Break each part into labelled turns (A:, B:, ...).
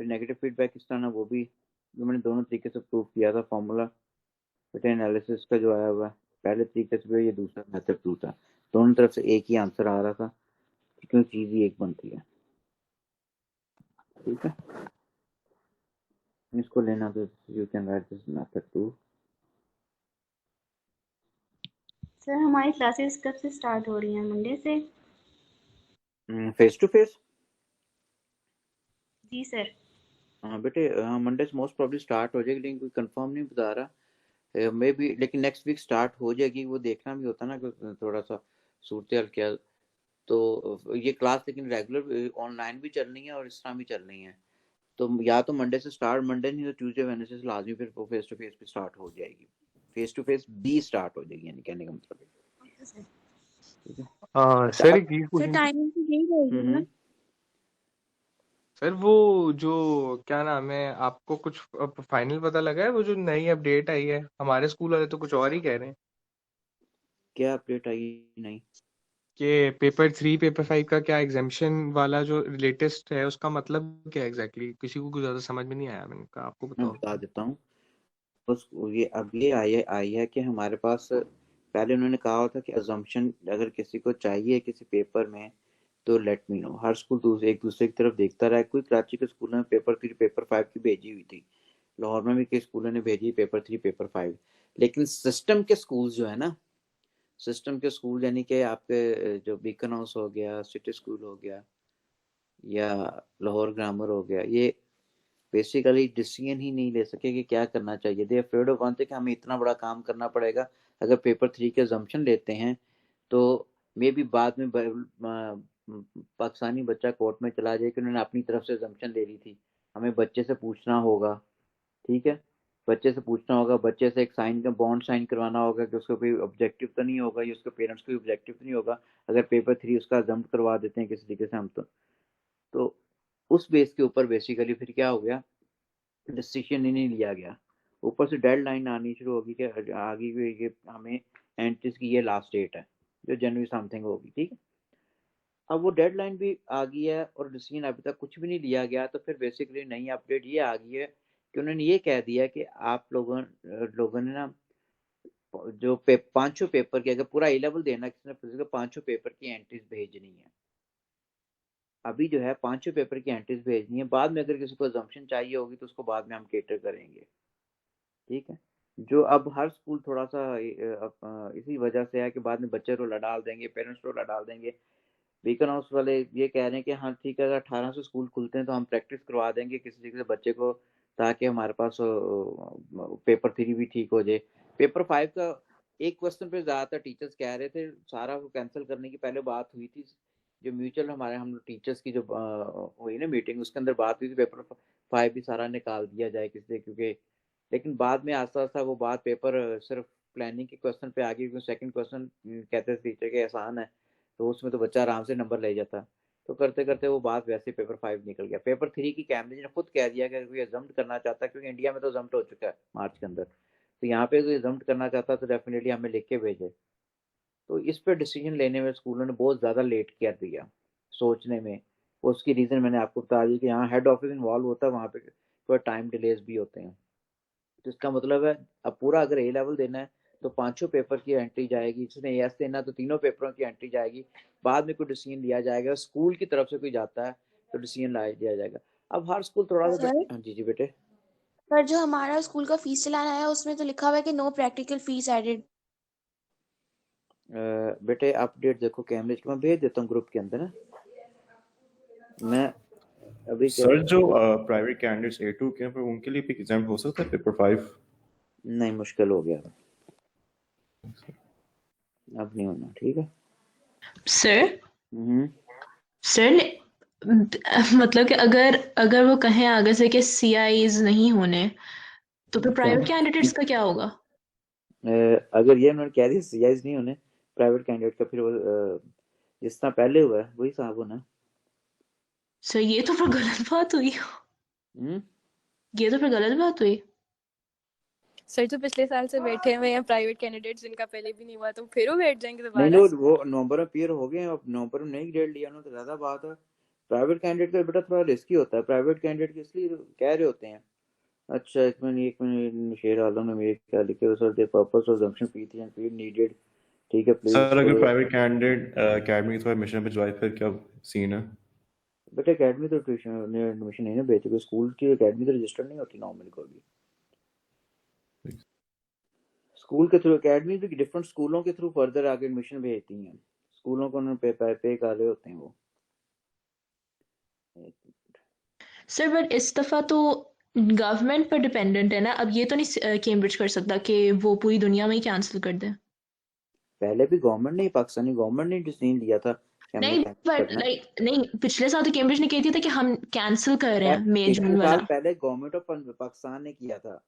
A: फिर negative feedback किस तरह ना, वो भी जो मैंने दोनों तरीके से प्रूव किया था। फॉर्मूला बेटे एनालिसिस का जो आया हुआ है, पहले तरीके से भी, ये दूसरा मेथड प्रूव था। दोनों तरफ से एक ही आंसर आ रहा था, क्योंकि चीज ही एक बनती है। ठीक है, इसको लेना तो you can write this method too.
B: Sir हमारी क्लासेस कब से स्टार्ट हो रही हैं? मंडे से?
A: Face to face?
B: जी सर।
A: हाँ बेटे, मंडे से मोस्ट प्रॉब्ली स्टार्ट हो जाएगी, लेकिन कोई कंफर्म नहीं बता रहा। मे बी, लेकिन नेक्स्ट वीक स्टार्ट हो जाएगी। वो देखना भी होता है ना कि थोड़ा सा सूरत हाल क्या। तो ये क्लास लेकिन रेगुलर ऑनलाइन भी चलनी है और इस तरह भी चलनी है। तो या तो मंडे से स्टार्ट, मंडे नहीं तो ट्यूसडे वेडनेसडे से लाजमी फिर फेस टू फेस भी स्टार्ट हो जाएगी। फेस टू फेस भी स्टार्ट हो जाएगी, यानी कहने का मतलब है। ठीक है। अच्छा
C: सर
A: अब
C: एक ये
B: सर
C: क्वेश्चन।
B: टाइमिंग तो यही रहेगी ना?
C: सर वो जो क्या नाम है, आपको कुछ फाइनल पता लगा है? वो जो नई अपडेट आई है, हमारे स्कूल वाले तो कुछ और ही कह रहे हैं
A: क्या अपडेट आई? नहीं,
C: कि पेपर 3 पेपर 5 का क्या एग्जामिशन वाला जो लेटेस्ट है उसका मतलब क्या है एग्जैक्टली? किसी को कुछ ज्यादा समझ में नहीं आया। मैंने कहा आपको
A: मैं
C: बताओ।
A: बता देता हूँ। बस ये अब ये आई है कि हमारे पास पहले उन्होंने कहा हुआ था कि अजम्पशन अगर किसी को चाहिए किसी पेपर में तो लेट मी नो। हर स्कूल एक दूसरे की तरफ देखता रहा है। कोई कराची के स्कूल में पेपर 3 पेपर 5 की भेजी हुई थी, लाहौर में भी कई स्कूलों ने भेजी पेपर 3 पेपर 5। लेकिन सिस्टम के स्कूल जो है ना, सिस्टम के स्कूल यानी कि आपके जो बीकन हाउस हो गया, सिटी स्कूल हो गया, या लाहौर ग्रामर हो गया, ये बेसिकली डिसीजन ही नहीं ले सके कि क्या करना चाहिए। दे अफ्रेड ऑफ वन थे कि हमें इतना बड़ा काम करना पड़ेगा। अगर पेपर 3 के अजम्पशन लेते हैं तो मे बी बाद में पाकिस्तानी बच्चा कोर्ट में चला जाए कि उन्होंने अपनी तरफ से अजम्पशन ले ली थी। हमें बच्चे से पूछना होगा। ठीक है, बच्चे से पूछना होगा, बच्चे से एक साइन का बॉन्ड साइन करवाना होगा कि उसका कोई ऑब्जेक्टिव तो नहीं होगा, या उसके पेरेंट्स को ऑब्जेक्टिव तो नहीं होगा अगर पेपर 3 उसका जम्प करवा देते हैं किसी तरीके से हम। तो उस बेस के ऊपर बेसिकली फिर क्या हो गया, डिसीजन ही नहीं लिया गया। ऊपर से डेडलाइन आनी शुरू होगी कि आगे ये हमें एंट्रीज की ये लास्ट डेट है जो जनवरी समथिंग होगी। ठीक है, अब वो डेडलाइन भी आ गई है और डिसीजन अभी तक कुछ भी नहीं लिया गया। तो फिर बेसिकली नई अपडेट ये आ गई है कि उन्होंने ये कह दिया कि आप लोगों ने ना जो पांचों पेपर की, अगर पूरा ए लेवल देना किसी ने फिजिकल, पांचों पेपर की एंट्रीज भेजनी है। अभी जो है पांचों पेपर की एंट्रीज भेजनी है। बाद में अगर किसी को अजम्पशन चाहिए होगी तो उसको बाद में हम केटर करेंगे। ठीक है, जो अब हर स्कूल थोड़ा सा इसी वजह से है कि बाद में बच्चे रोला डाल देंगे, पेरेंट्स रोला डाल देंगे। बीकन हाउस वाले ये कह रहे हैं कि हाँ ठीक है, अगर 18 से स्कूल खुलते हैं तो हम प्रैक्टिस करवा देंगे किसी तरीके से बच्चे को, ताकि हमारे पास पेपर 3 भी ठीक हो जाए। पेपर 5 का एक क्वेश्चन पे ज्यादातर टीचर्स कह रहे थे सारा को कैंसिल करने की पहले बात हुई थी। जो म्यूचुअल हमारे हम टीचर्स की जो हुई ना मीटिंग, उसके अंदर बात हुई थी पेपर 5 भी सारा निकाल दिया जाए किसी, क्योंकि लेकिन बाद में आस्ता आस्ता वो बात पेपर सिर्फ प्लानिंग के क्वेश्चन पे आ गई, क्योंकि सेकंड क्वेश्चन कहते थे टीचर के आसान है, तो उसमें तो बच्चा आराम से नंबर ले जाता। तो करते करते वो बात वैसे पेपर 5 निकल गया। पेपर 3 की कैम्ब्रिज ने खुद कह दिया कि अगर कोई एग्जम्प्ट करना चाहता है, क्योंकि इंडिया में तो एग्जम्प्ट हो चुका है मार्च के अंदर, तो यहाँ पे कोई एग्जम्प्ट करना चाहता है तो डेफिनेटली हमें लिख के भेजे। तो इस पर डिसीजन लेने में स्कूलों ने बहुत ज़्यादा लेट कर दिया सोचने में। उसकी रीज़न मैंने आपको बता दी कि यहाँ हेड ऑफिस इन्वॉल्व होता है, वहाँ पे थोड़ा टाइम डिलेज भी होते हैं। तो इसका मतलब है अब पूरा अगर ए लेवल देना है तो पांचों पेपर की एंट्री जाएगी, जिसने एस देना तो तीनों पेपरों की एंट्री जाएगी। बाद में कोई डिसीजन लिया जाएगा, स्कूल की तरफ से कोई जाता है तो डिसीजन लिया जाएगा। अब हर स्कूल थोड़ा सा।
B: सर
A: हाँ जी जी बेटे।
B: पर जो हमारा स्कूल का फीस चलाना है उसमें तो लिखा हुआ है कि नो प्रैक्टिकल फीस एडेड।
A: बेटे अपडेट देखो कैमरेज मैं भेज देता हूँ ग्रुप के अंदर ना। मैं अभी क्या,
D: सर जो प्राइवेट कैंडिडेट्स A2 के हैं पर उनके लिए भी एग्जाम हो सकता है पेपर 5?
A: नहीं मुश्किल हो गया, अब नहीं होना। ठीक है
E: सर
A: हम्म।
E: सर मतलब कि अगर अगर वो कहें आगे से कि CIs नहीं होने, तो फिर प्राइवेट कैंडिडेट्स का क्या होगा?
A: अगर ये उन्होंने कह दिया सीआईज नहीं होने प्राइवेट कैंडिडेट का, फिर वो जिस तरह पहले हुआ है वही साहब होना।
E: सर ये तो फिर गलत बात हुई।
A: हम्म।
E: ये तो फिर गलत बात हुई।
F: सर जो पिछले साल से बैठे हुए हैं प्राइवेट कैंडिडेट्स जिनका पहले भी नहीं हुआ, तो फिर वो बैठ जाएंगे
A: नहीं
F: दोबारा?
A: वो नवंबर में पीयर हो गए हैं, अब नवंबर में नहीं ग्रेड लिया उन्होंने तो ज्यादा बात है। प्राइवेट कैंडिडेट का बेटा थोड़ा रिस्की होता है। प्राइवेट कैंडिडेट के इसलिए कह रहे होते हैं। अच्छा, एक मिनट शेर आलम ने मेरे क्या लिखे, sir the purpose of junction fee and fee needed. ठीक है प्लीज।
D: सर अगर प्राइवेट कैंडिडेट अकेडमी के थ्रू एडमिशन पे जाए फिर क्या सीन है?
A: बेटा एकेडमी तो ट्यूशन एडमिशन नहीं ना भेजते, स्कूल की एकेडमी तो रजिस्टर्ड नहीं होती नॉर्मली कोई भी। स्कूल के थ्रू एकेडमी भी डिफरेंट स्कूलों के थ्रू फर्दर आगे एडमिशन भेजती हैं। स्कूलों को उन्होंने पे कर रहे होते हैं वो।
E: सर बट इस दफ़ा तो गवर्नमेंट पर डिपेंडेंट है ना, अब ये तो नहीं कैम्ब्रिज कर सकता कि वो पूरी दुनिया में ही कैंसिल कर दे।
A: पहले भी गवर्नमेंट ने, पाकिस्तानी गवर्नमेंट ने डिसीजन लिया था कि हमने
E: नहीं
A: कैंसिल
E: बट
A: करना है।
E: लाइक नहीं, पिछले साल तो कैम्ब्रिज ने कही थी कि हम कैंसिल कर रहे हैं मई जून
A: पिछले साल
E: वाला।
A: पहले गवर्नमेंट ऑफ पाकिस्तान ने किया था,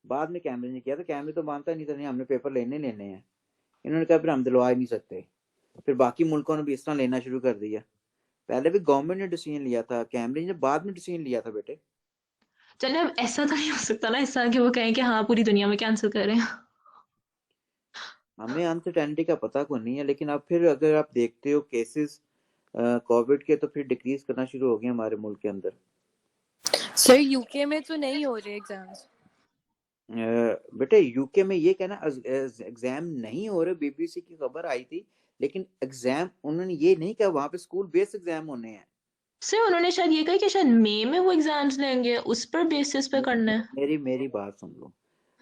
A: बाद में कैम्ब्रिज ने किया था। कैम्ब्रिज तो मानता नहीं था, नहीं हमने पेपर लेने हैं। इन्होंने कहा फिर हम दिलवा ही नहीं सकते। फिर बाकी मुल्कों ने भी इस तरह लेना शुरू कर दिया। पहले भी गवर्नमेंट ने डिसीजन लिया था, कैम्ब्रिज ने बाद में डिसीजन लिया था बेटे।
E: चले अब ऐसा तो नहीं हो सकता ना इस साल कि वो कहें कि हाँ पूरी दुनिया में कैंसिल कर रहे हैं।
A: हमें अनसर्टेनिटी का पता को नहीं है, लेकिन अब फिर अगर आप देखते हो केसेस कोविड के तो फिर डिक्रीज करना शुरू हो गए हमारे मुल्क के अंदर।
F: सर यूके में तो नहीं हो रहे एग्जाम्स।
A: बेटे यूके में ये कहना एग्जाम नहीं हो रहे, बीबीसी की खबर आई थी, लेकिन एग्जाम उन्होंने ये नहीं कहा वहां पे स्कूल बेस्ड एग्जाम होने हैं।
E: सर उन्होंने शायद ये कहा कि शायद मई में वो एग्जाम्स लेंगे, उस पर बेसिस पे करना है।
A: मेरी बात सुन लो।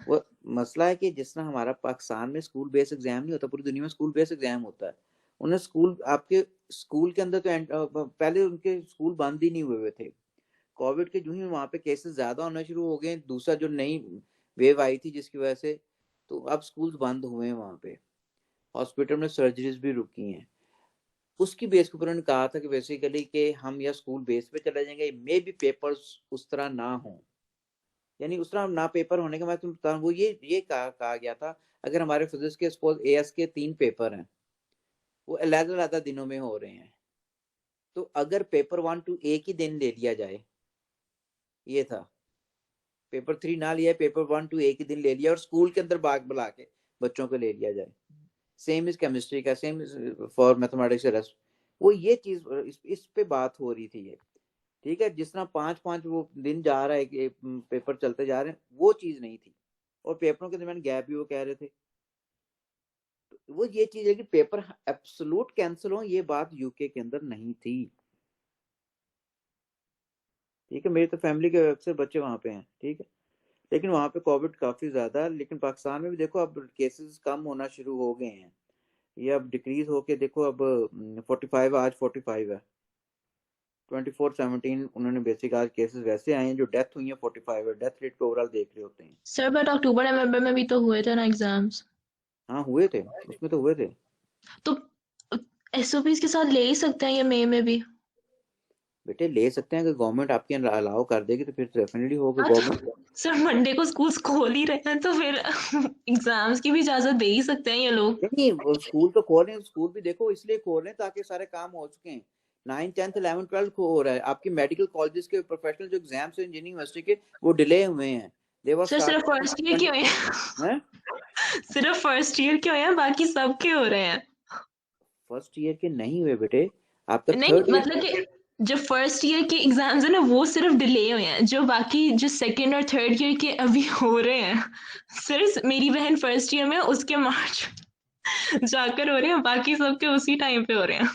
A: वो मसला है कि जिस तरह हमारा पाकिस्तान में स्कूल बेस्ड एग्जाम नहीं होता, पूरी दुनिया में स्कूल बेस्ड एग्जाम होता है। उन्हें स्कूल, आपके स्कूल के अंदर तो पहले उनके स्कूल बंद ही नहीं हुए थे। कोविड के जो ही वहां पे केसेस ज्यादा होना शुरू हो गए, दूसरा जो नई वेव आई थी जिसकी वजह से, तो अब स्कूल्स बंद हुए हैं वहां पे। हॉस्पिटल में सर्जरीज भी रुकी हैं। उसकी बेस के ऊपर उन्होंने कहा था कि बेसिकली कि हम या स्कूल बेस पे चले जाएंगे, मे भी पेपर्स उस तरह ना हो, यानी उस तरह ना पेपर होने का मैं तुम्हें बता रहा हूँ। वो ये कहा गया था, अगर हमारे फिजिक्स के सपोज एएस के 3 पेपर हैं, वो अलग-अलग दिनों में हो रहे हैं, तो अगर पेपर 1 to एक ही दिन ले लिया जाए, ये था पेपर 3 ना लिया, पेपर 1 to एक ही दिन ले लिया और स्कूल के अंदर बाग बुला के बच्चों को ले लिया जाए। सेम इज केमिस्ट्री का, सेम फॉर मैथमेटिक्स रेस्ट। वो ये चीज इस पे बात हो रही थी ये। ठीक है, जिस तरह 5-5 वो दिन जा रहा है कि पेपर चलते जा रहे हैं, वो चीज नहीं थी। और पेपरों के दरमियान गैप भी वो कह रहे थे। तो वो ये चीज है कि पेपर एब्सोल्यूट कैंसिल हो, ये बात यूके के अंदर नहीं थी। ठीक है, मेरी तो फैमिली के अक्सर बच्चे वहां पे हैं। ठीक है, लेकिन वहां पे कोविड काफी ज्यादा है। लेकिन पाकिस्तान में भी देखो अब केसेस कम होना शुरू हो गए हैं। ये अब डिक्रीज होके देखो, अब 45, आज 45 है। 24/17 उन्होंने बेसिक आज केसेस वैसे आए हैं, जो डेथ हुई है 45 है। डेथ रेट को ओवरऑल देख रहे होते हैं।
E: सर बट अक्टूबर नवंबर में भी तो हुए थे ना एग्जाम्स।
A: हाँ हुए थे, उसमें तो हुए थे।
E: तो एसओपीज के साथ ले ही सकते हैं ये मई में भी।
A: बेटे ले सकते हैं, अगर गवर्नमेंट आपके अलाउ कर देगी तो फिर डेफिनेटली होगा।
E: हाँ तो
A: गवर्नमेंट
E: सर मंडे को स्कूल खोल ही रहे हैं तो फिर एग्जाम्स की भी इजाजत दे ही सकते हैं ये लोग।
A: नहीं, वो स्कूल तो खोल रहे हैं। स्कूल भी देखो इसलिए खोल रहे हैं ताकि सारे काम हो चुके हैं। 9, 10, 11, 12 को हो रहा है। आपकी मेडिकल कॉलेजेस के प्रोफेशनल जो एग्जाम्स हैं इंजीनियरिंग यूनिवर्सिटी के, वो डिले हुए हैं। दे वर
E: सर सिर्फ
A: स्टार्ट
E: फर्स्ट ईयर के हुए हैं।
A: हैं।
E: सिर्फ फर्स्ट ईयर के हुए हैं, बाकी सबके हो रहे हैं।
A: फर्स्ट ईयर के नहीं हुए बेटे, आपका
E: नहीं
A: थर्ड ईयर।
E: मतलब कि जो फर्स्ट ईयर के एग्जाम्स है ना वो सिर्फ डिले हुए हैं, जो बाकी जो सेकंड और थर्ड ईयर के अभी हो रहे हैं। सिर्फ मेरी बहन फर्स्ट ईयर में, उसके मार्च जाकर हो रहे हैं, बाकी सबके उसी टाइम पे हो रहे हैं।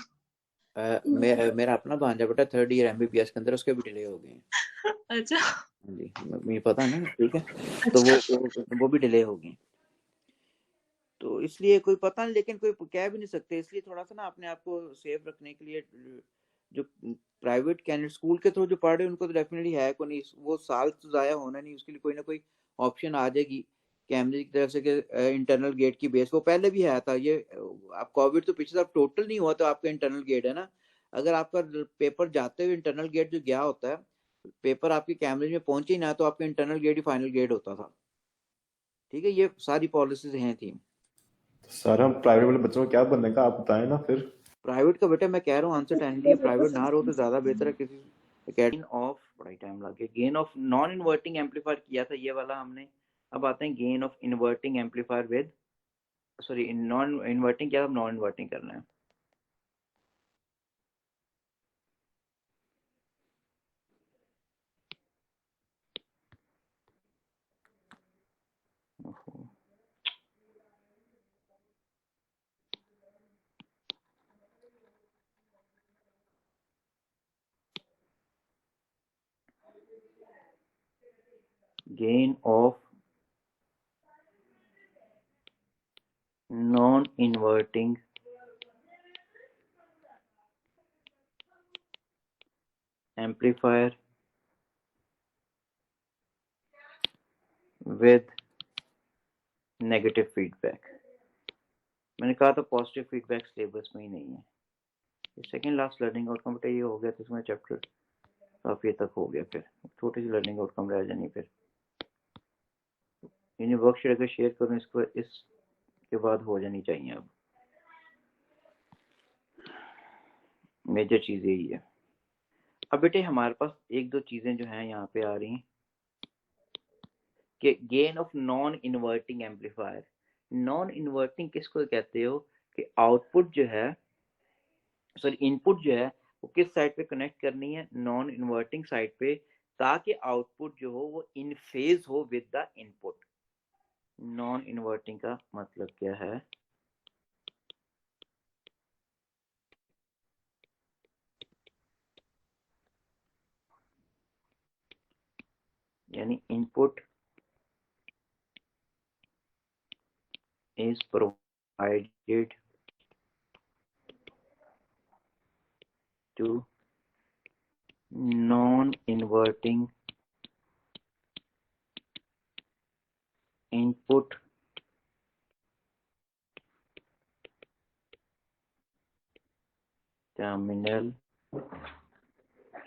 A: मेरा अपना भांजा बेटा थर्ड ईयर एमबीबीएस के अंदर, उसके भी डिले हो गए हैं।
E: अच्छा
A: हाँ जी, मुझे पता है ना। ठीक है, तो वो भी डिले हो गए। तो इसलिए कोई पता नहीं, लेकिन कोई कह भी नहीं सकते। इसलिए थोड़ा सा ना अपने आप को सेफ रखने के लिए, जो प्राइवेट कैंडिडेट स्कूल के थ्रू जो पढ़ रहे हैं उनको तो डेफिनेटली है को नहीं, वो साल तो जाया होना नहीं। उसके लिए कोई ना कोई ऑप्शन आ जाएगी कैम्ब्रिज की तरफ से कि इंटरनल गेट की बेस। वो पहले भी आया था ये। आप कोविड तो पिछले साल टोटल नहीं हुआ, तो आपका इंटरनल गेट है ना। अगर आपका पेपर जाते हुए इंटरनल गेट जो गया होता है, पेपर आपके कैम्ब्रिज में पहुंचे ही ना, तो आपका इंटरनल गेट ही फाइनल गेट होता था। ठीक है, ये सारी पॉलिसीज हैं थी।
D: सर हम प्राइवेट वाले बच्चों को क्या बनने का आप बताएं ना फिर।
A: प्राइवेट का बेटा मैं कह रहा हूँ अनसर्टेनिटी है, प्राइवेट ना रहो तो ज्यादा बेहतर है। किसी अकेडमी ऑफ, बड़ा टाइम लग गया। Gain of non inverting amplifier किया था ये वाला हमने। अब आते हैं gain of inverting amplifier with, sorry non inverting किया, अब नॉन इन्वर्टिंग करना है। gain of non-inverting amplifier with negative feedback। मैंने कहा था पॉजिटिव फीडबैक सिलेबस में ही नहीं है। ये सेकंड लास्ट लर्निंग आउटकम बेटा ये हो गया, तो इसमें चैप्टर काफी तक हो गया। फिर छोटी सी लर्निंग आउटकम रह जानी। फिर यानी वर्कशीट अगर शेयर करूँ इसके बाद हो जानी चाहिए। अब मेजर चीज यही है। अब बेटे हमारे पास एक दो चीजें जो हैं यहाँ पे आ रही हैं कि gain of non inverting amplifier. Non inverting किसको कहते हो कि आउटपुट जो है, सॉरी इनपुट जो है वो किस साइड पे कनेक्ट करनी है, नॉन इन्वर्टिंग साइड पे, ताकि आउटपुट जो हो वो इन फेज हो with the input. Non inverting का मतलब क्या है? यानी input is provided to non-inverting input terminal,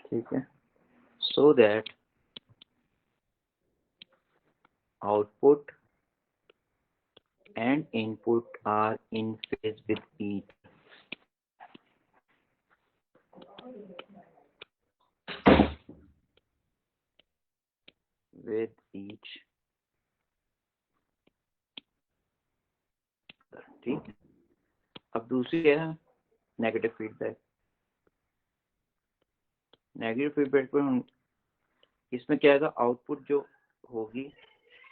A: ठीक है, so that output and input are in phase with each ठीक है। अब दूसरी क्या है? Negative feedback. नेगेटिव फीडबैक पर हम इसमें क्या है, आउटपुट जो होगी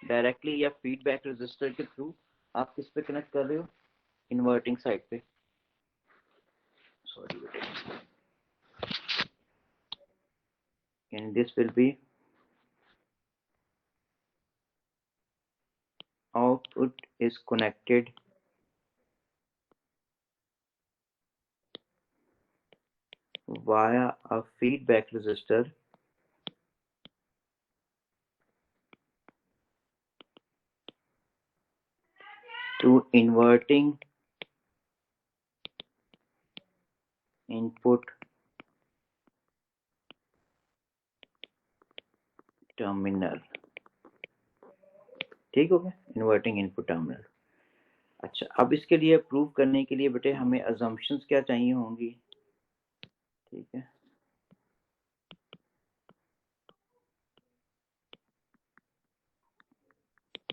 A: डायरेक्टली या फीडबैक रजिस्टर के थ्रू आप किस पे कनेक्ट कर रहे हो? इन्वर्टिंग साइड पे। सॉरी बेटा, and this will be output is connected via a feedback resistor to inverting input terminal। ठीक हो गया, इन्वर्टिंग इनपुट टर्मिनल। अच्छा, अब इसके लिए प्रूव करने के लिए बेटे हमें अजम्पशंस क्या चाहिए होंगी? ठीक है,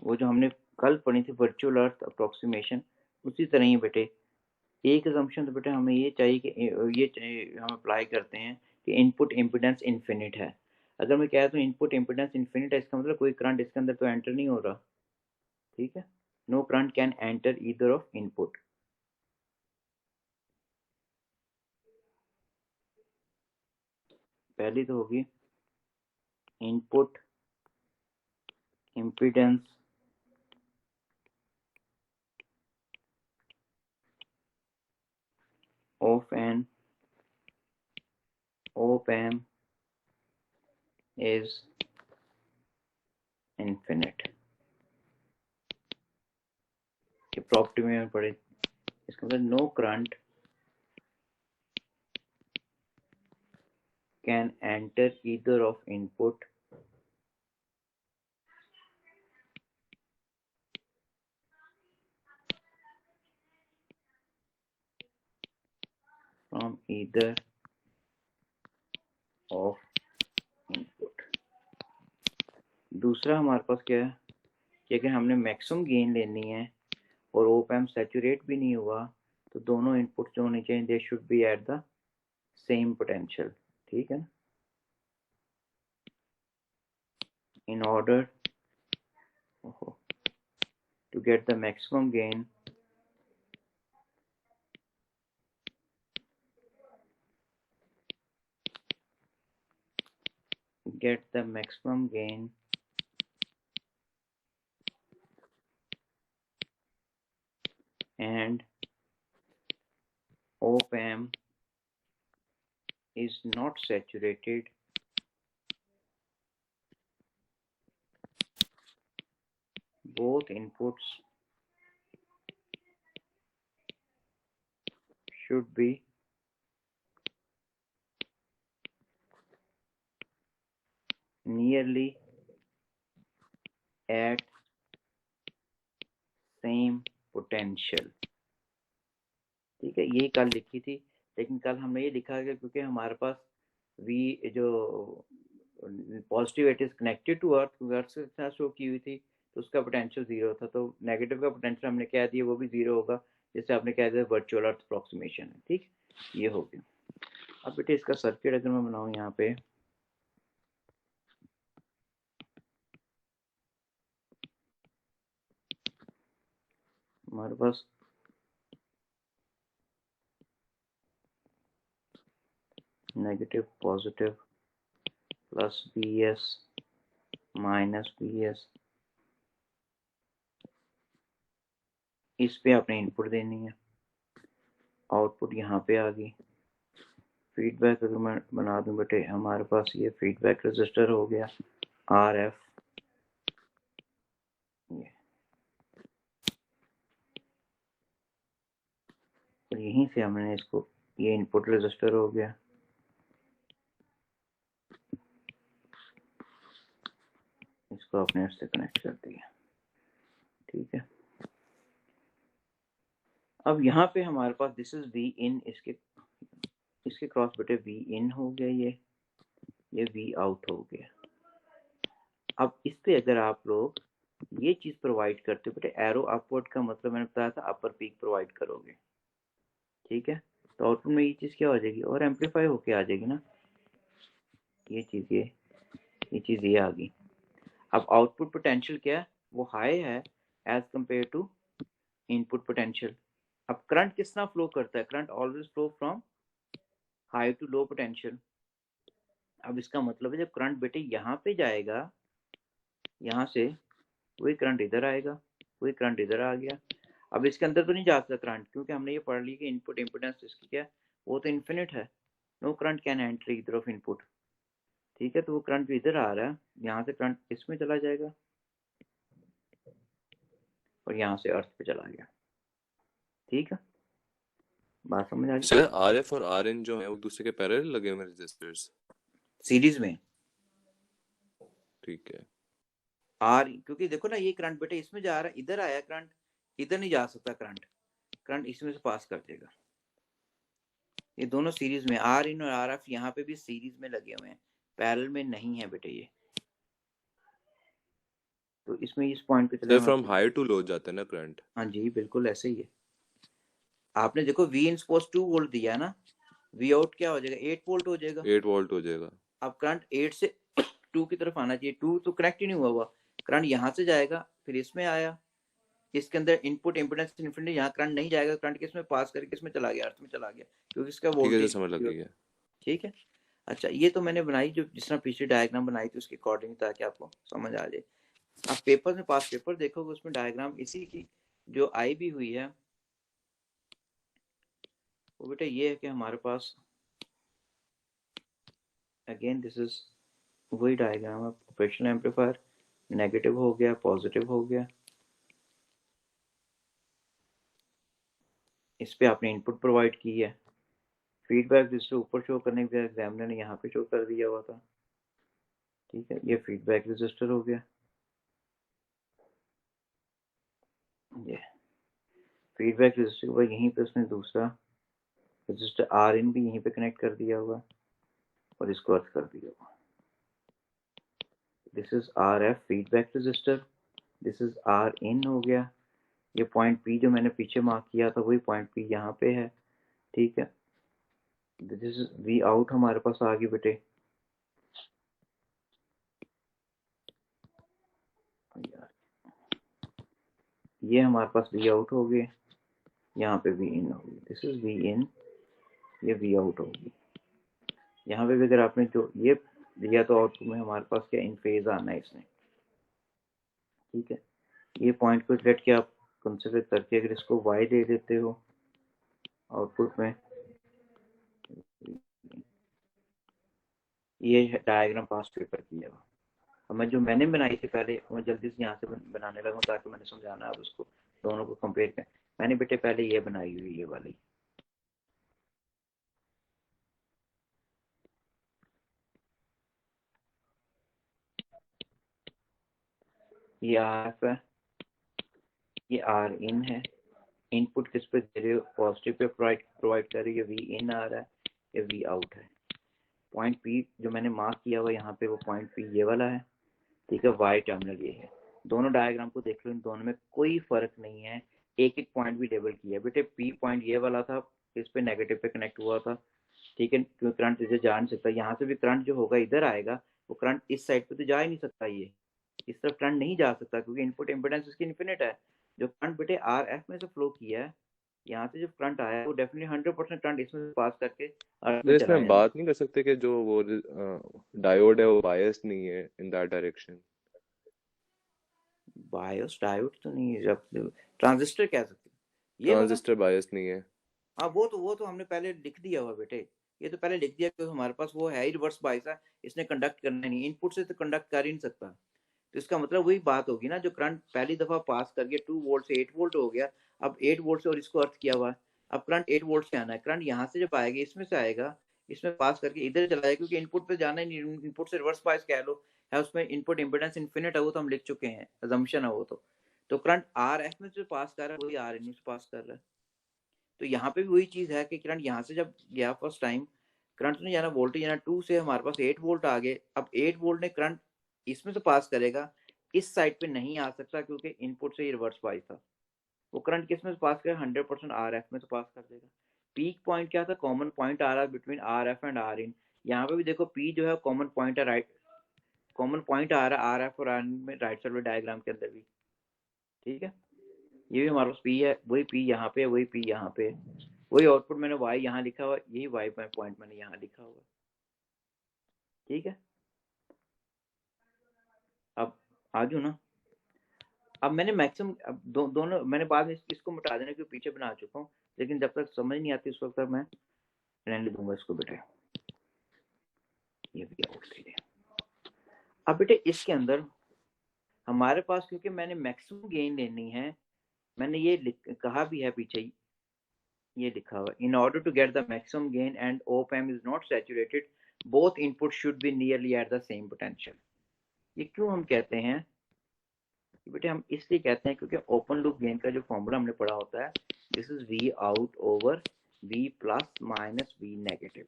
A: वो जो हमने कल पढ़ी थी वर्चुअल अर्थ अप्रोक्सीमेशन, उसी तरह ही बेटे एक अजम्पशन तो बेटे हमें ये चाहिए कि ये हम अप्लाई करते हैं कि इनपुट इम्पिडेंस इन्फिनिट है। अगर मैं कहता हूँ इनपुट इम्पिडेंस इन्फिनिट है, इसका मतलब कोई करंट इसके अंदर तो एंटर नहीं हो रहा। ठीक है, no current can enter either of input. पहली तो होगी input impedance of an op-amp is infinite। ये प्रॉपर्टी में पढ़े, इसका मतलब no current can enter either of input from either of input. दूसरा हमारे पास क्या है कि अगर हमने मैक्सिमम गेन लेनी है और op-amp सैचुरेट भी नहीं हुआ, तो दोनों इनपुट जो होने चाहिए दे should B eight the same potential. ठीक है, in order to get the maximum gain and op amp is not saturated both inputs should be nearly at same potential। ठीक है, ये कल लिखी थी, लेकिन कल हमने ये लिखा है क्योंकि हमारे पास V जो positive it is connected to earth, earth से साथ शो की हुई थी, तो उसका पोटेंशियल 0 था, तो नेगेटिव का पोटेंशियल हमने कह दिया वो भी 0 होगा, जैसे आपने कह दिया वर्चुअल अर्थ अप्रोक्सीमेशन है। ठीक, ये हो गया। अब बेटे इसका सर्किट अगर मैं बनाऊं यहाँ पे, हमारे पास negative positive plus Vs minus Vs, इस पे आपने इनपुट देनी है, आउटपुट यहाँ पे आ गई। फीडबैक अगर मैं बना दूं बेटे, हमारे पास ये फीडबैक रजिस्टर हो गया RF, ये और यहीं से हमने इसको, ये इनपुट रजिस्टर हो गया, इसको आपने इससे कनेक्ट कर दिया। ठीक है, अब यहाँ पे हमारे पास दिस इज V in, इसके क्रॉस बेटे V in हो गया, ये V out हो गया। अब इस पे अगर आप लोग ये चीज प्रोवाइड करते हो बेटे, एरो अपवर्ड का मतलब मैंने बताया था अपर पीक प्रोवाइड करोगे। ठीक है, तो आउटपुट में ये चीज क्या हो जाएगी, और एम्पलीफाई होके आ जाएगी ना, ये चीज ये आ गई। अब आउटपुट पोटेंशियल क्या है, वो हाई है as compare to input potential. अब करंट कितना फ्लो करता है, current always flow from high to low potential. अब इसका मतलब है जब करंट बेटे यहाँ पे जाएगा, यहाँ से वही करंट इधर आएगा, वही करंट इधर आ गया। अब इसके अंदर तो नहीं जा सकता करंट, क्योंकि हमने ये पढ़ ली कि इनपुट इम्पिडेंस इसकी क्या है, वो तो इन्फिनिट है, नो करंट कैन एंटर इधर ऑफ इनपुट। ठीक है, तो वो करंट जो इधर आ रहा है, यहाँ से करंट इसमें चला जाएगा और यहाँ से अर्थ पे चला गया। ठीक है, बात समझ आ गई?
G: सर RF और RN जो है वो दूसरे के पैरेलल लगे हुए रेजिस्टर्स
A: सीरीज में।
G: ठीक है,
A: क्योंकि देखो ना, ये करंट बेटे इसमें जा रहा है, इधर आया करंट, इधर नहीं जा सकता करंट इसमें से पास कर देगा। ये दोनों सीरीज में, R in और RF यहाँ पे भी सीरीज में लगे हुए हैं, पैरेलल में नहीं है बेटे ये। तो इसमें इस पॉइंट पे चले,
G: सर फ्रॉम हाई टू लो जाता है ना करंट।
A: हाँ जी बिल्कुल ऐसे ही है। आपने देखो V in सपोज 2 वोल्ट दिया ना, V out क्या हो जाएगा, 8 वोल्ट हो जाएगा।
G: 8 वोल्ट हो जाएगा।
A: अब करंट 8 से 2 की तरफ आना चाहिए, 2 तो कनेक्ट ही नहीं हुआ, करंट यहाँ से जाएगा, फिर इसमें आया, इसके अंदर इनपुट इम्पीडेंस इन्फिनिटी, यहाँ करंट नहीं जाएगा, करंट किसमें पास करके इसमें चला गया, अर्थ में चला गया, क्योंकि इसका वोल्टेज
G: समझ लग गई है।
A: ठीक है, अच्छा ये तो मैंने बनाई जो जिस तरह पिछली डायग्राम बनाई थी उसके अकॉर्डिंग, ताकि आपको समझ आ जाए। आप पेपर में पास पेपर देखोगे उसमें डायग्राम इसी की जो आई भी हुई है, वो बेटा ये है कि हमारे पास अगेन दिस इज वही डायग्राम है, ऑपरेशनल एम्पलीफायर, नेगेटिव हो गया, पॉजिटिव हो गया, इस पे आपने इनपुट प्रोवाइड की है, फीडबैक रजिस्टर ऊपर शो करने के एग्जामिनर ने यहाँ पे शो कर दिया हुआ था। ठीक है, ये फीडबैक रजिस्टर हो गया, ये फीडबैक रजिस्टर के बाद यहीं पे उसने दूसरा रजिस्टर R in भी यहीं पे कनेक्ट कर दिया हुआ और इसको अर्थ कर दिया हुआ। This is RF feedback register, this is R in हो गया, ये पॉइंट P जो मैंने पीछे मार्क किया था वही पॉइंट P यहाँ पे है। ठीक है, दिस इज V out हमारे पास आ गई बेटे, ये हमारे पास V out हो गए, यहाँ पे V in हो गई, दिस इज V in, ये V out होगी। यहाँ पे भी अगर आपने जो ये दिया तो आउटपुट में हमारे पास क्या इन फेज आना है इसने। ठीक है, ये पॉइंट को लेट के आप कंसिडर करके अगर इसको y दे देते हो आउटपुट में, ये डायग्राम पास्ट पेपर की है। अब मैं जो मैंने बनाई थी पहले, मैं जल्दी से यहाँ से बनाने लगा ताकि मैंने समझाना अब उसको दोनों को कंपेयर कर। मैंने बेटे पहले ये बनाई हुई, ये वाली, ये RF है, ये R in है। इनपुट किस पे दे रहे हो? पॉजिटिव पे प्रोवाइड कर रही है, V in आ रहा है, ये V out है। पॉइंट P जो मैंने मार्क किया हुआ यहाँ पे, वो पॉइंट P ये वाला है, ठीक है। Y टर्मिनल ये है। दोनों डायग्राम को देख लो, इन दोनों में कोई फर्क नहीं है, एक एक पॉइंट भी लेबल किया है। बेटे P पॉइंट ये वाला था, इस पे नेगेटिव पे कनेक्ट हुआ था, ठीक है, क्योंकि करंट इधर जा नहीं सकता। यहाँ से भी करंट जो होगा इधर आएगा, वो करंट इस साइड पे तो जा ही नहीं सकता, ये इस तरफ करंट नहीं जा सकता क्योंकि इनपुट इम्पिडेंस इसकी इन्फिनिट है। जो करंट बेटे RF में से फ्लो किया है, यहाँ से जो करंट आया वो डेफिनेटली 100% करंट इसमें पास करके अर्थ में
G: तो
A: चला
G: इसमें
A: जाएगा।
G: बात नहीं कर सकते कि जो वो डायोड है वो बायस नहीं है in that direction?
A: Bias diode तो नहीं है, जब ट्रांजिस्टर कह सकते हैं ये वाला।
G: ट्रांजिस्टर बायस नहीं है।
A: हाँ वो तो हमने पहले लिख दिया हुआ बेटे, ये तो पहले लिख दिया क्योंकि हमारे पास वो है ही रिवर्स बायस है, इसने कंडक्ट करना नहीं, इनपुट से तो कंडक्ट कर ही नहीं सकता। तो इसका मतलब वही बात होगी ना, जो करंट पहली दफा पास करके 2 वोल्ट से 8 वोल्ट हो गया, अब 8 वोल्ट से और इसको अर्थ किया हुआ है, अब करंट 8 वोल्ट से आना है। करंट यहाँ से जब आएगा इसमें से आएगा, इसमें पास करके इधर चला जाएगा क्योंकि इनपुट पे जाना ही नहीं, इनपुट से रिवर्स बायस कह लो है, उसमें इनपुट इम्पिडेंस इन्फिनिट है, वो तो हम लिख चुके हैं, अजम्पशन है वो तो करंट RF में जो पास कर रहा है वही RN में से पास कर रहा है। तो यहाँ पे भी वही चीज है कि करंट यहाँ से जब गया फर्स्ट टाइम, करंट ने जाना वोल्टेज जाना 2 से हमारे पास 8 वोल्ट आ गए, अब 8 वोल्ट ने करंट इसमें से पास करेगा, इस साइड पे नहीं आ सकता क्योंकि इनपुट से रिवर्स बायस था। वो करंट किस में से पास करेगा? 100% RF में से पास कर देगा। पीक पॉइंट क्या था? कॉमन पॉइंट आ रहा है between RF and R in। यहाँ पे भी देखो P जो है कॉमन पॉइंट है, राइट कॉमन पॉइंट आ रहा है RF और R in में, राइट साइड में डायग्राम के अंदर भी, ठीक है। ये भी हमारे पास P है, वही P यहाँ पे, वही P यहाँ पे, वही आउटपुट मैंने Y यहाँ लिखा हुआ, यही Y पॉइंट मैंने यहाँ लिखा हुआ, ठीक है। अब आ जाओ ना, अब मैंने मैक्सिमम अब दोनों मैंने बाद में इसको मिटा देने के पीछे बना चुका हूँ, लेकिन जब तक समझ नहीं आती उस वक्त तक मैं रहने दूंगा इसको बेटे। ये भी आउट थी। अब बेटे इसके अंदर हमारे पास, क्योंकि मैंने मैक्सिमम गेन लेनी है, मैंने ये कहा भी है पीछे, ये लिखा हुआ, in order to get the maximum gain and op amp is not saturated, both input should be nearly at the same potential. ये क्यों हम कहते हैं बेटे? हम इसलिए कहते हैं क्योंकि ओपन लूप गेन का जो फॉर्मूला हमने पढ़ा होता है, this is V out over V plus minus V negative.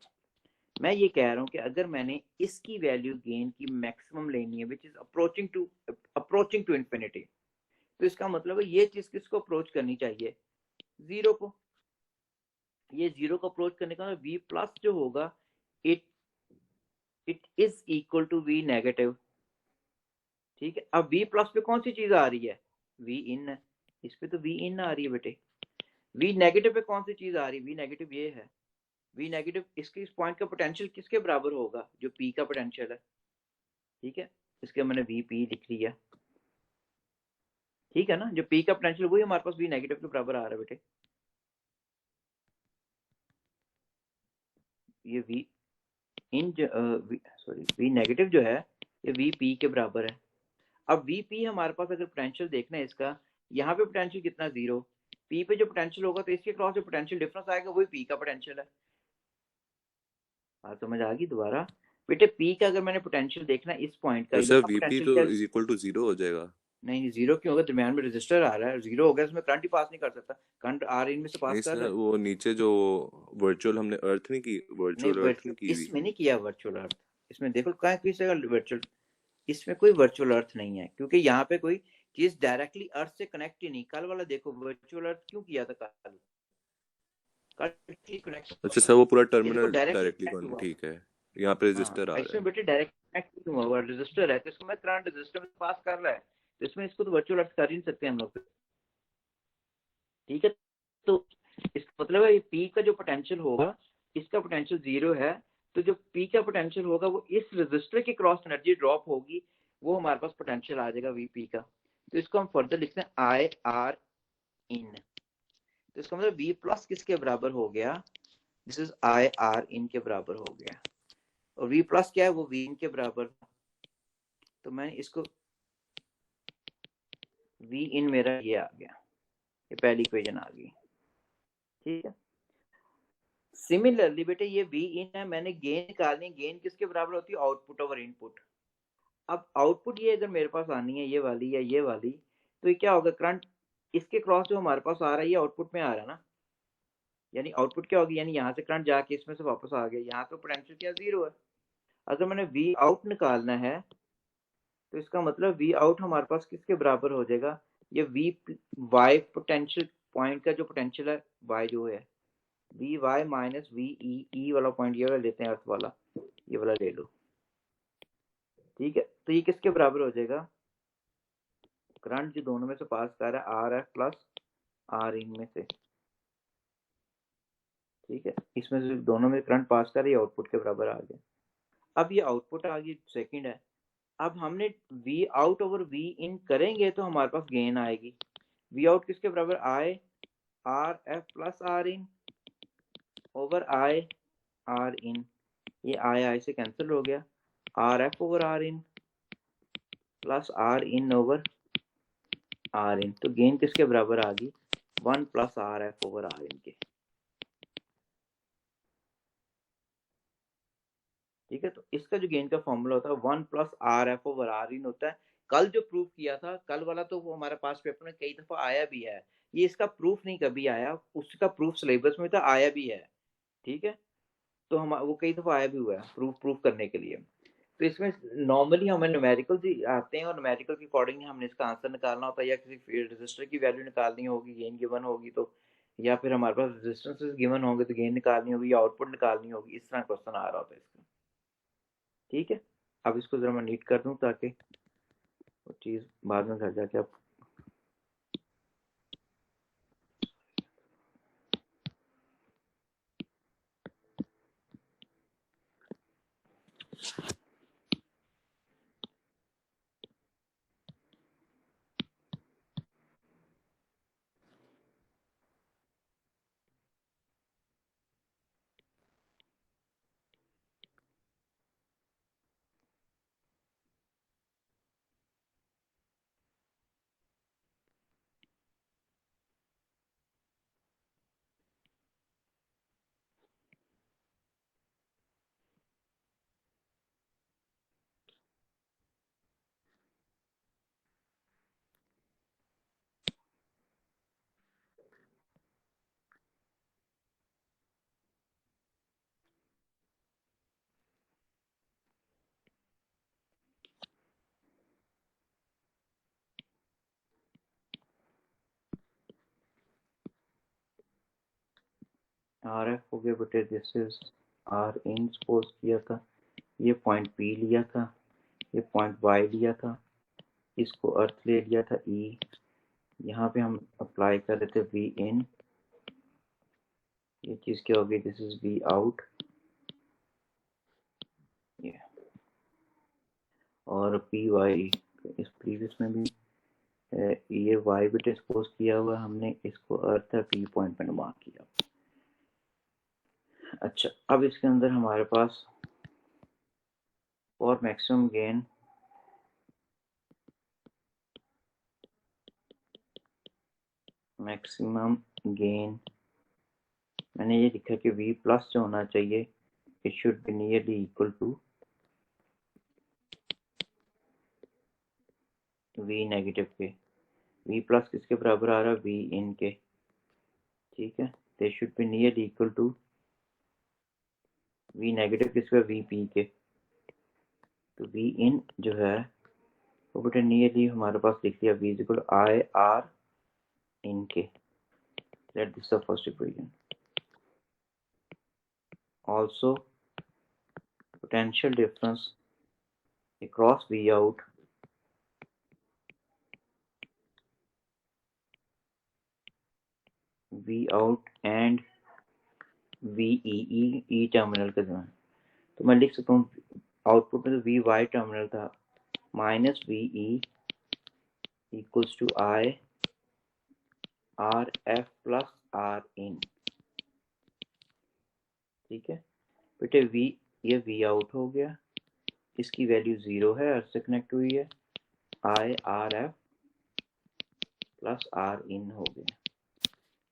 A: मैं ये कह रहा हूँ कि अगर मैंने इसकी वैल्यू गेन की मैक्सिमम लेनी है, which is approaching to infinity, तो इसका मतलब है ये चीज किसको अप्रोच करनी चाहिए? जीरो को। ये जीरो को अप्रोच करने का V प्लस जो होगा, it is equal to V negative, ठीक है। अब V प्लस पे कौन सी चीज आ रही है? V इन है, इस पे तो V इन आ रही है बेटे। V नेगेटिव पे कौन सी चीज आ रही है? V नेगेटिव ये है, V नेगेटिव इसके इस पॉइंट का पोटेंशियल किसके बराबर होगा? जो P का पोटेंशियल है, ठीक है। इसके मैंने VP लिख लिया, ठीक है ना। जो P का पोटेंशियल वही हमारे पास V नेगेटिव के बराबर आ रहा है बेटे। ये V इन V नेगेटिव जो है ये VP के बराबर है। अब VP हमारे पास अगर पोटेंशियल देखना है इसका, यहाँ पे पोटेंशियल कितना? 0। P पे जो पोटेंशियल होगा तो इसके क्रॉस जो पोटेंशियल डिफरेंस आएगा वही P का पोटेंशियल है। बात समझ आ गई? दोबारा बेटे, P का अगर मैंने पोटेंशियल देखना है इस पॉइंट का,
G: तो सर
A: यहाँ
G: VP
A: पोटेंशियल
G: तो
A: क्या?
G: इज इक्वल टू 0 हो जाएगा।
A: नहीं, जीरो क्यों होगा? दरमियान में रेजिस्टर आ रहा है, जीरो हो गया, इसमें करंट ही पास नहीं कर सकता, करंट R in में से पास
G: नहीं
A: कर रहा
G: सर,
A: है।
G: वो नीचे जो वर्चुअल हमने अर्थ नहीं की, वर्चुअल अर्थ नहीं की हुई।
A: इसमें नहीं किया वर्चुअल अर्थ, इसमें देखो कहाँ किस जगह वर्चुअल, इसमें कोई वर्चुअल अर्थ नहीं है क्योंकि यहाँ पे कोई चीज डायरेक्टली अर्थ से कनेक्ट ही नहीं। कल वाला देखो वर्चुअल अर्थ क्यों किया था? कल कनेक्ट,
G: अच्छा सर, वो पूरा
A: ये देखो
G: टर्मिनल
A: डायरेक्टली
G: डायरेक्टली
A: कनेक्ट हुआ।
G: ठीक है, यहाँ पे
A: हाँ,
G: रेजिस्टर आ रहा
A: इसमें
G: है।
A: बेटे डायरेक्ट कनेक्ट हुआ हुआ रेजिस्टर है, तो इसको मैं करंट रेजिस्टर में पास कर रहा है, तो इसमें इसको तो वर्चुअल अर्थ कर ही नहीं सकते हम लोग, ठीक है। तो इसका मतलब है P का जो पोटेंशियल होगा, इसका पोटेंशियल 0 है, तो जो P का पोटेंशियल होगा वो इस रेजिस्टर की क्रॉस एनर्जी ड्रॉप होगी, वो हमारे पास पोटेंशियल आ जाएगा VP का। तो इसको हम फर्दर लिखते हैं I R इन, तो इसका मतलब V प्लस किसके बराबर हो गया, दिस इज आई आर इन के बराबर हो गया, और V प्लस क्या है, वो V इन के बराबर, तो मैं इसको V इन मेरा ये आ गया, ये पहली इक्वेशन आ गई, ठीक है। सिमिलरली बेटे ये V इन है, मैंने गेन निकालनी, गेन किसके बराबर होती है, आउटपुट ओवर इनपुट। अब आउटपुट ये अगर मेरे पास आनी है ये वाली या ये वाली, तो ये क्या होगा, करंट इसके क्रॉस जो हमारे पास आ रहा है ये आउटपुट में आ रहा है ना, यानी आउटपुट क्या होगी, यानी यहाँ से करंट जाके इसमें से वापस आ गया, यहाँ तो पोटेंशियल क्या जीरो है। अगर मैंने V आउट निकालना है तो इसका मतलब V आउट हमारे पास किसके बराबर हो जाएगा, ये V Y पोटेंशियल पॉइंट का जो पोटेंशियल है Y जो है V Y minus V E वाला पॉइंट ये वाला लेते हैं, अर्थ वाला ये वाला ले लो, ठीक है। तो ये किसके बराबर हो जाएगा, करंट जो दोनों में से पास कर रहा है R F plus R in में से, ठीक है, इसमें से दोनों में करंट पास कर रही है, आउटपुट के बराबर आ गया। अब ये आउटपुट आ गई, सेकंड है। अब हमने V out over V in करेंगे तो हमारे पास गेन आएगी, वी आउट किसके बराबर, I R F plus R in over I R in, ये आई से कैंसिल हो गया, R F over R in plus R in over R in, तो गेन किसके बराबर आ गई, 1 plus R F over R इन के, ठीक है। तो इसका जो गेन का फॉर्मूला होता है 1 plus R F over R in होता है। कल जो प्रूफ किया था, कल वाला तो वो हमारे पास पेपर में कई दफा आया भी है, ये इसका प्रूफ नहीं कभी आया, उसका प्रूफ सिलेबस में था, आया भी है, ठीक है। तो हम वो कई दफा आया भी हुआ है प्रूफ करने के लिए। तो इसमें नॉर्मली हमें न्यूमेरिकल ही आते हैं और न्यूमेरिकल के अकॉर्डिंग हमने इसका आंसर निकालना होता है, या किसी रजिस्टर की वैल्यू निकालनी होगी, गेन गिवन होगी तो, या फिर हमारे पास रेजिस्टेंसेस गिवन होंगे तो गेन निकालनी होगी या आउटपुट निकालनी होगी, इस तरह क्वेश्चन आ रहा होता है इसका, ठीक है। अब इसको जरा मैं नीट कर दूं ताकि वो चीज़ बाद में घर जाके आप आर एफ हो गया बेटे, this is R in suppose किया था, ये पॉइंट पी लिया था, ये पॉइंट वाई लिया था, इसको अर्थ ले लिया था ई, यहाँ पे हम अप्लाई कर रहे थे वी इन, ये चीज क्या होगी, दिस इज वी आउट, और पी वाई, इस प्रीवियस में भी ये वाई भी डिस्पोज किया हुआ, हमने इसको अर्थ पी पॉइंट में मार्क किया। अच्छा, अब इसके अंदर हमारे पास और मैक्सिमम गेन मैंने ये लिखा कि V प्लस जो होना चाहिए it should be nearly equal to V negative के, V प्लस किसके बराबर आ रहा है, V इन के, ठीक है। They should be nearly equal to V negative किसके, V पी के, तो V इन जो है वो बेटे नियरली हमारे पास लिख दिया V इक्वल आई आर इन के, let this the first equation. Also potential difference across V out and VEE terminal के दौरान, तो मैं लिख सकता हूँ आउटपुट में तो VY टर्मिनल था minus VE equals to I R F plus R in, ठीक है बेटे। वी, ये वी आउट हो गया, इसकी वैल्यू 0 है, अर्थ से कनेक्ट हुई है। I R F plus R in हो गया,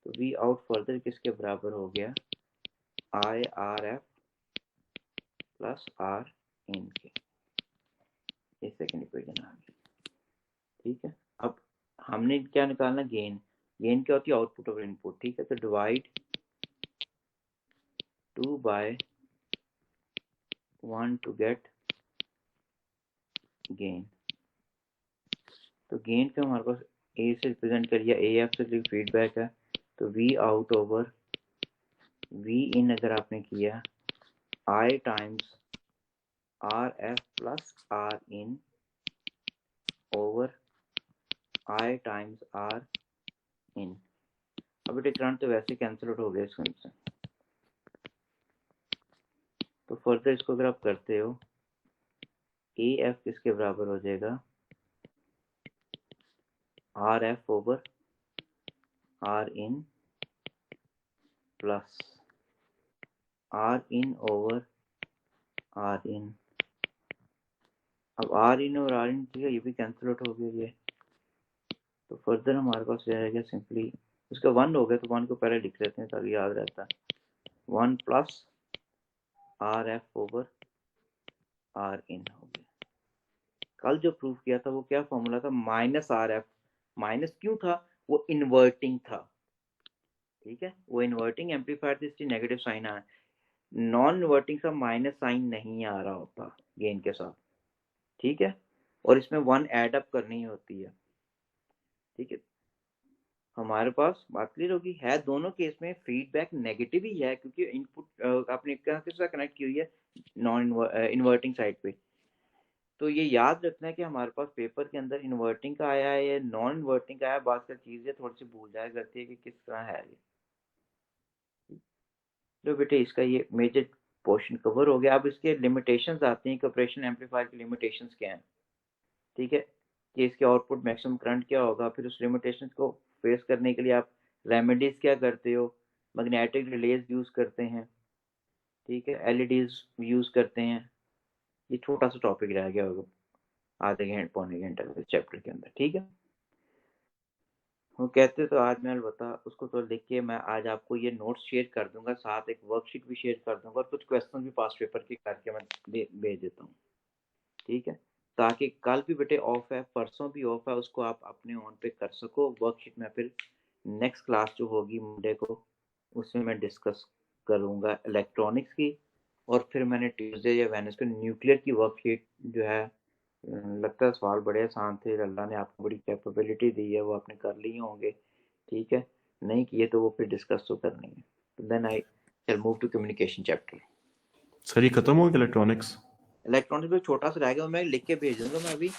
A: तो वी आउट फर्दर किसके बराबर हो गया, I R F plus R इन के। ये सेकेंड इक्वेशन आ गई, ठीक है। अब हमने क्या निकालना, गेन। गेन क्या होती है, आउटपुट ओवर इनपुट, ठीक है। तो divide 2 by 1 to get gain. तो गेन का हमारे पास ए से रिप्रेजेंट कर लिया, ए एफ से फीडबैक है, तो V out over V in अगर आपने किया I times R F plus R in over I times R in. अब बेटे करंट तो वैसे कैंसिल आउट हो गया इसके से, तो फर्दर इसको अगर आप करते हो ए एफ किसके बराबर हो जाएगा, R F over R in plus R in over R in. अब आर इन और आर इन, ठीक है, ये भी कैंसिल आउट हो गया ये। तो फर्दर हमारे पास रह गया सिंपली, इसका 1 हो गया तो 1 को पहले लिख लेते हैं ताकि याद रहता है। 1 plus R F over R in हो गया। कल जो प्रूफ किया था वो क्या फॉर्मूला था, माइनस आर एफ। माइनस क्यों था, वो इन्वर्टिंग था, ठीक है। वो इन्वर्टिंग एम्पलीफायर थी, इसलिए नेगेटिव साइन आया। नॉन इन्वर्टिंग का माइनस साइन नहीं आ रहा होता गेन के साथ, ठीक है। और इसमें 1 ऐड अप करनी होती है, ठीक है। हमारे पास बात क्लियर होगी, है दोनों केस में फीडबैक नेगेटिव ही है, क्योंकि इनपुट आपने किस साथ कनेक्ट की हुई है, नॉन इन्वर्टिंग साइड पे। तो ये याद रखना है कि हमारे पास पेपर के अंदर इन्वर्टिंग का आया है या नॉन इन्वर्टिंग का आया, बात का चीज़ है थोड़ी सी भूल जाया करती है कि किस तरह है ये। तो बेटे इसका ये मेजर पोर्शन कवर हो गया। अब इसके लिमिटेशंस आते हैं कि ऑपरेशन एम्पलीफायर की लिमिटेशंस क्या हैं, ठीक है, कि इसके आउटपुट मैक्सिमम करंट क्या होगा। फिर उस लिमिटेशंस को फेस करने के लिए आप रेमेडीज क्या करते हो, मैग्नेटिक रिलेज यूज करते हैं, ठीक है, एलईडीज यूज करते हैं। ये छोटा सा टॉपिक रह गया होगा आधे घंटे पौने घंटे के चैप्टर के अंदर, ठीक है। वो कहते तो आज मैं बता उसको तो लिख के मैं आज आपको ये नोट्स शेयर कर दूंगा, साथ एक वर्कशीट भी शेयर कर दूंगा और कुछ क्वेश्चन भी पास पेपर के करके मैं भेज देता हूँ, ठीक है। ताकि कल भी बेटे ऑफ है, परसों भी ऑफ है, उसको आप अपने ऑन पे कर सको। वर्कशीट में फिर नेक्स्ट क्लास जो होगी मंडे को, उसमें मैं डिस्कस करूँगा इलेक्ट्रॉनिक्स की। और फिर मैंने ट्यूसडे या वेडनेसडे न्यूक्लियर की वर्कशीट जो है, लगता है सवाल बड़े आसान थे, अल्लाह ने आपको बड़ी कैपेबिलिटी दी है, वो आपने कर लिए होंगे, ठीक है। नहीं किए तो वो फिर डिस्कस तो करनी है। Then I shall move to communication chapter.
D: Sir ये खत्म हो गया इलेक्ट्रॉनिक्स?
A: इलेक्ट्रॉनिक्स में छोटा सा रह गया, मैं लिख के भेज दूंगा। मैं अभी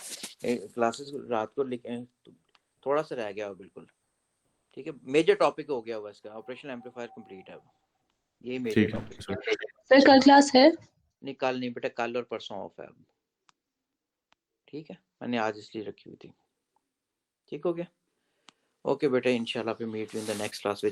A: क्लासेस रात को लिख, थोड़ा सा रह गया बिल्कुल, ठीक है। मेजर टॉपिक हो गया हुआ इसका, ऑपरेशनल एम्पलीफायर कंप्लीट है, यही मेजर
D: ठीक है
A: टॉपिक।
D: सर।
E: सर कल क्लास है?
A: नहीं कल नहीं बेटा, कल और परसों ऑफ है अब, ठीक है। मैंने आज इसलिए रखी हुई थी, ठीक हो गया। ओके बेटा, इंशाल्लाह we meet you in the next class.